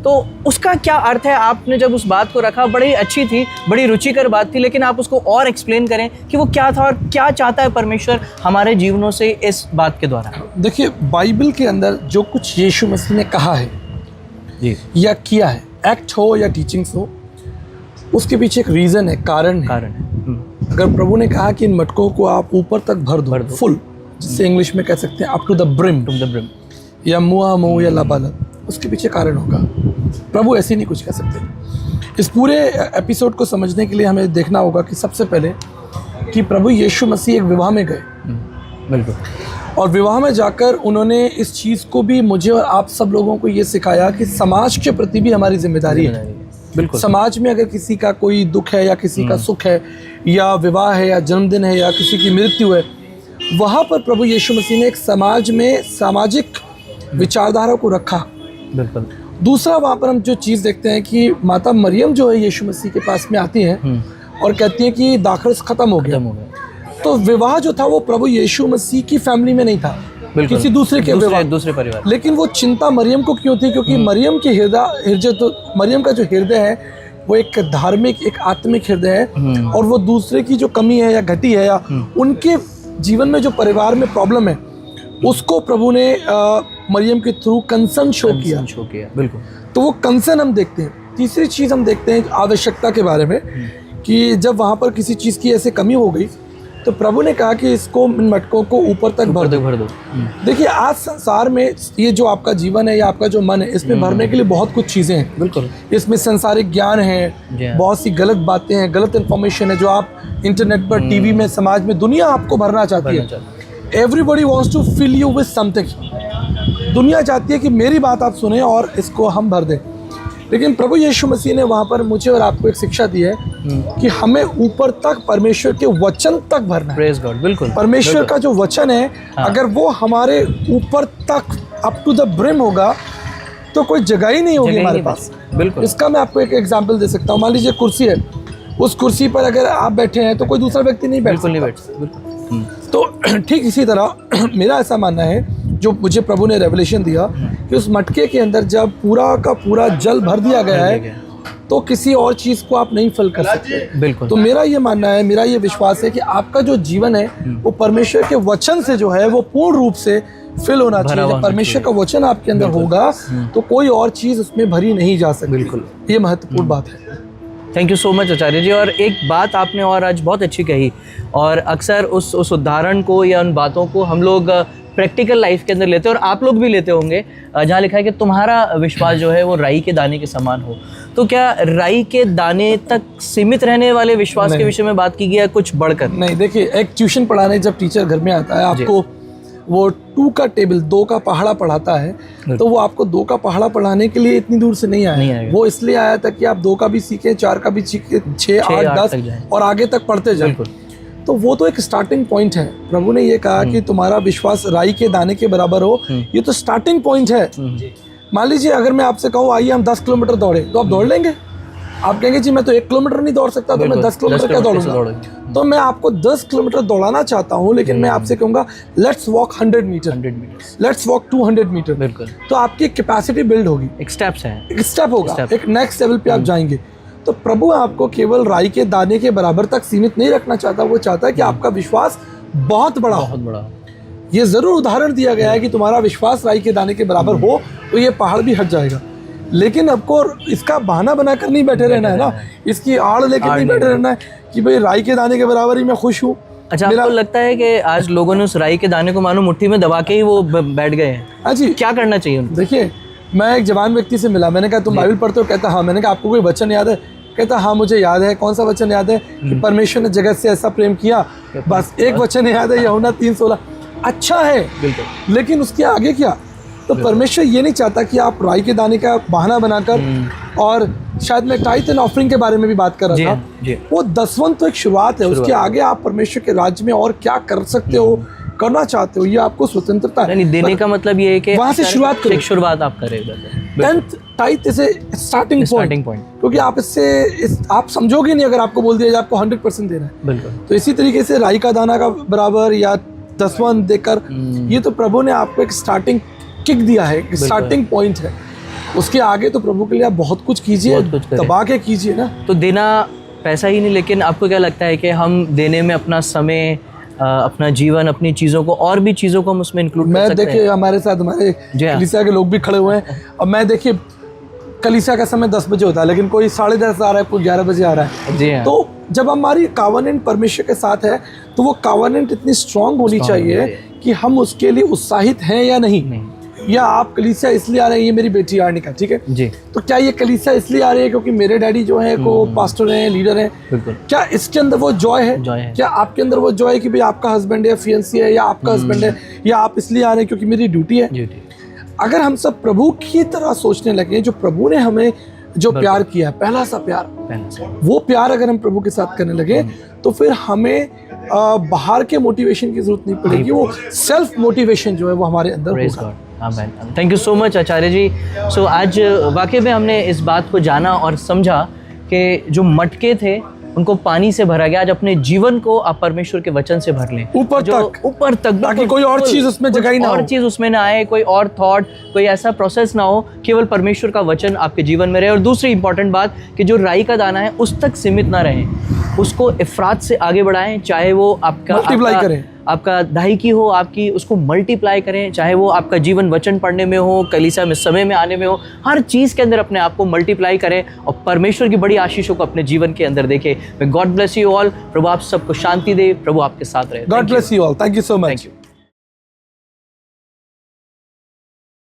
तो उसका क्या अर्थ है? आपने जब उस बात को रखा, बड़ी अच्छी थी, बड़ी रुचिकर बात थी, लेकिन आप उसको और एक्सप्लेन करें कि वो क्या था और क्या चाहता है परमेश्वर हमारे जीवनों से इस बात के द्वारा। देखिए, बाइबल के अंदर जो कुछ यीशु मसीह ने कहा है जी, या किया है, एक्ट हो या टीचिंग्स हो, उसके पीछे एक रीज़न है, कारण है। अगर प्रभु ने कहा कि इन मटकों को आप ऊपर तक भर दो, फुल, जिससे इंग्लिश में कह सकते हैं अप टू द ब्रिम, या मुआ मुँह या लबालब, उसके पीछे कारण होगा। प्रभु ऐसे नहीं कुछ कह सकते। इस पूरे एपिसोड को समझने के लिए हमें देखना होगा कि सबसे पहले कि प्रभु यीशु मसीह एक विवाह में गए, बिल्कुल, और विवाह में जाकर उन्होंने इस चीज़ को भी मुझे और आप सब लोगों को ये सिखाया कि समाज के प्रति भी हमारी जिम्मेदारी है। बिल्कुल, समाज में अगर किसी का कोई दुख है या किसी का सुख है या विवाह है या जन्मदिन है या किसी की मृत्यु है, वहाँ पर प्रभु यीशु मसीह ने एक समाज में सामाजिक विचारधारा को रखा। बिल्कुल। दूसरा, वहाँ पर हम जो चीज़ देखते हैं कि माता मरियम जो है यीशु मसीह के पास में आती हैं और कहती हैं कि दाखरस खत्म हो गया। तो विवाह जो था वो प्रभु यीशु मसीह की फैमिली में नहीं था, किसी दूसरे के दूसरे परिवार। लेकिन वो चिंता मरियम को क्यों थी? क्योंकि मरियम के मरियम का जो हृदय है वो एक धार्मिक, एक आत्मिक हृदय है, और वो दूसरे की जो कमी है या घटी है या उनके जीवन में जो परिवार में प्रॉब्लम है, उसको प्रभु ने मरियम के थ्रू कंसर्न शो किया। बिल्कुल। तो वो कंसर्न हम देखते हैं। तीसरी चीज़ हम देखते हैं आवश्यकता के बारे में, कि जब वहाँ पर किसी चीज़ की ऐसे कमी हो गई तो प्रभु ने कहा कि इसको, इन मटकों को ऊपर तक भर दो। देखिए, आज संसार में ये जो आपका जीवन है या आपका जो मन है, इसमें भरने के लिए बहुत कुछ चीज़ें हैं। बिल्कुल। इसमें संसारिक ज्ञान है, बहुत सी गलत बातें हैं, गलत इन्फॉर्मेशन है जो आप इंटरनेट पर, टीवी में, समाज में, दुनिया आपको भरना चाहती है। Everybody wants to fill you with something. दुनिया चाहती है कि मेरी बात आप सुने और इसको हम भर दें। लेकिन प्रभु यीशु मसीह ने वहाँ पर मुझे और आपको एक शिक्षा दी है कि हमें ऊपर तक परमेश्वर के वचन तक भरना है। Praise God. बिल्कुल। परमेश्वर का जो वचन है, अगर वो हमारे ऊपर तक अप टू द ब्रिम होगा तो कोई जगह ही नहीं होगी हमारे पास। बिल्कुल। इसका मैं आपको एक एग्जांपल दे सकता हूँ। मान लीजिए कुर्सी है, उस कुर्सी पर अगर आप बैठे हैं तो कोई दूसरा व्यक्ति नहीं बैठ सकता। तो ठीक इसी तरह मेरा ऐसा मानना है, जो मुझे प्रभु ने रेवलेशन दिया, कि उस मटके के अंदर जब पूरा का पूरा जल भर दिया गया है तो किसी और चीज़ को आप नहीं फिल कर सकते। बिल्कुल। तो मेरा ये मानना है, मेरा ये विश्वास है कि आपका जो जीवन है वो परमेश्वर के वचन से जो है वो पूर्ण रूप से फिल होना चाहिए। जब परमेश्वर का वचन आपके अंदर होगा तो कोई और चीज़ उसमें भरी नहीं जा सकती। बिल्कुल, ये महत्वपूर्ण बात है। थैंक यू सो मच आचार्य जी। और एक बात आपने और आज बहुत अच्छी कही, और अक्सर उस उदाहरण को या उन बातों को हम लोग प्रैक्टिकल लाइफ के अंदर लेते हैं, और आप लोग भी लेते होंगे, जहाँ लिखा है कि तुम्हारा विश्वास जो है वो राई के दाने के समान हो। तो क्या राई के दाने तक सीमित रहने वाले विश्वास के विषय में बात की गई है, कुछ बढ़कर? नहीं, देखिए, एक ट्यूशन पढ़ाने जब टीचर घर में आता है, आपको वो 2 का टेबल, 2 का पहाड़ा पढ़ाता है, तो वो आपको 2 का पहाड़ा पढ़ाने के लिए इतनी दूर से नहीं आया। वो इसलिए आया था कि आप 2 का भी सीखें, 4 का भी सीखें, 6, 8, 10 और आगे तक पढ़ते जाएं। तो वो तो एक स्टार्टिंग पॉइंट है। प्रभु ने ये कहा कि तुम्हारा विश्वास राई के दाने के बराबर हो, ये तो स्टार्टिंग पॉइंट है। मान लीजिए अगर मैं आपसे कहूँ आइए हम 10 किलोमीटर दौड़े, तो आप दौड़ लेंगे? आप कहेंगे जी मैं तो 1 किलोमीटर नहीं दौड़ सकता, तो मैं 10 किलोमीटर क्या दौड़ूंगा? तो मैं आपको 10 किलोमीटर दौड़ाना चाहता हूँ, लेकिन मैं आपसे कहूँगा let's walk 100 metre, let's walk 200 metre. बिल्कुल। तो आपकी कैपेसिटी बिल्ड होगी, एक स्टेप्स है, एक स्टेप होगा, एक नेक्स्ट लेवल पे आप जाएंगे। तो प्रभु आपको केवल राई के दाने के बराबर तक सीमित नहीं रखना चाहता, वो चाहता है कि आपका विश्वास बहुत बड़ा हो। ये जरूर उदाहरण दिया गया है कि तुम्हारा विश्वास राई के दाने के बराबर हो तो ये पहाड़ भी हट जाएगा। लेकिन आपको इसका बहाना बनाकर नहीं बैठे रहना है ना, इसकी आड़ लेकर नहीं बैठे रहना है कि भाई राई के दाने के बराबर ही मैं खुश हूँ। अच्छा, आपको लगता है कि आज लोगों ने उस राई के दाने को मानो मुट्ठी में दबा के ही वो बैठ गए हैं? हाँ जी। क्या करना चाहिए उनको? देखिए, मैं एक जवान व्यक्ति से मिला, मैंने कहा तुम बाइबल पढ़ते हो? कहता हाँ। मैंने कहा आपको कोई वचन याद है? कहता हाँ मुझे याद है। कौन सा वचन याद है? कि परमेश्वर ने जगत से ऐसा प्रेम किया, बस एक वचन याद है, यूहन्ना 3:16। अच्छा है, बिल्कुल, लेकिन उसके आगे क्या? तो परमेश्वर ये नहीं चाहता कि आप राई के दाने का बहाना बनाकर, और शायद मैं टाइथ एंड ऑफरिंग के बारे में भी बात कर रहा था, वो 10वां तो एक शुरुआत है, उसके आगे आप परमेश्वर के राज्य में और क्या कर सकते हो, करना चाहते हो, ये आपको स्वतंत्रता है। देने का मतलब ये है कि वहाँ से शुरुआत आप करें। टाइथ इसे स्टार्टिंग पॉइंट, क्योंकि आप आप समझोगे नहीं अगर आपको बोल दिया जाए आपको 100% देना है। बिल्कुल। तो इसी तरीके से राई का दाना का बराबर या 10वां देकर, ये तो प्रभु ने आपको एक स्टार्टिंग किक दिया है, स्टार्टिंग पॉइंट है। उसके आगे तो प्रभु के लिए आप बहुत कुछ कीजिए, बहुत कुछ करें। दबा के कीजिए ना। तो देना पैसा ही नहीं, लेकिन आपको क्या लगता है कि हम देने में अपना समय, अपना जीवन, अपनी चीज़ों को, और भी चीज़ों को हम उसमें इंक्लूड कर मैं सकते हैं? देखिए हमारे साथ हमारे जी हाँ। कलीसिया के लोग भी खड़े हुए हैं। अब मैं देखिए कलीसिया का समय 10 बजे होता है, लेकिन कोई 10:30 आ रहा है, कोई 11 बजे आ रहा है। जी हाँ। तो जब हमारी कावनेंट परमेश्वर के साथ है तो वो कावनेंट इतनी स्ट्रांग होनी चाहिए कि हम उसके लिए उत्साहित हैं या नहीं। या आप कलीसिया इसलिए आ रहे हैं, ये मेरी बेटी आर्निका, ठीक है जी, तो क्या ये कलीसिया इसलिए आ रही है क्योंकि मेरे डैडी जो है को पास्टर हैं, लीडर हैं? बिल्कुल। क्या इसके अंदर वो जॉय है? जॉय है। क्या आपके अंदर वो जॉय है कि भाई आपका हस्बैंड है, फियंसी है, या आपका हस्बैंड है, या आप इसलिए आ रहे हैं क्योंकि मेरी ड्यूटी है? ड्यूटी। अगर हम सब प्रभु की तरह सोचने लगे, जो प्रभु ने हमें जो प्यार किया है, पहला सा प्यार, वो प्यार अगर हम प्रभु के साथ करने लगे तो फिर हमें बाहर के मोटिवेशन की जरूरत नहीं पड़ेगी। वो सेल्फ मोटिवेशन जो है वो हमारे अंदर होगा। थैंक यू सो मच आचार्य जी। सो आज वाकई में हमने इस बात को जाना और समझा कि जो मटके थे उनको पानी से भरा गया। आज अपने जीवन को आप परमेश्वर के वचन से भर लें, ऊपर तक, ताकि कोई और चीज उसमें जगह ही ना हो, और चीज उसमें ना आए, कोई और थॉट, कोई ऐसा प्रोसेस ना हो, केवल परमेश्वर का वचन आपके जीवन में रहे। और दूसरी इंपॉर्टेंट बात कि जो राई का दाना है उस तक सीमित ना रहें, उसको इफरात से आगे बढ़ाएं, चाहे वो आपका दाहिकी हो, आपकी उसको मल्टीप्लाई करें, चाहे वो आपका जीवन वचन पढ़ने में हो, कलीसिया में समय में आने में हो, हर चीज़ के अंदर अपने आप को मल्टीप्लाई करें और परमेश्वर की बड़ी आशीषों को अपने जीवन के अंदर देखें। God bless you all. प्रभु आप सबको शांति दे, प्रभु आपके साथ रहे। God bless you all. Thank you so much.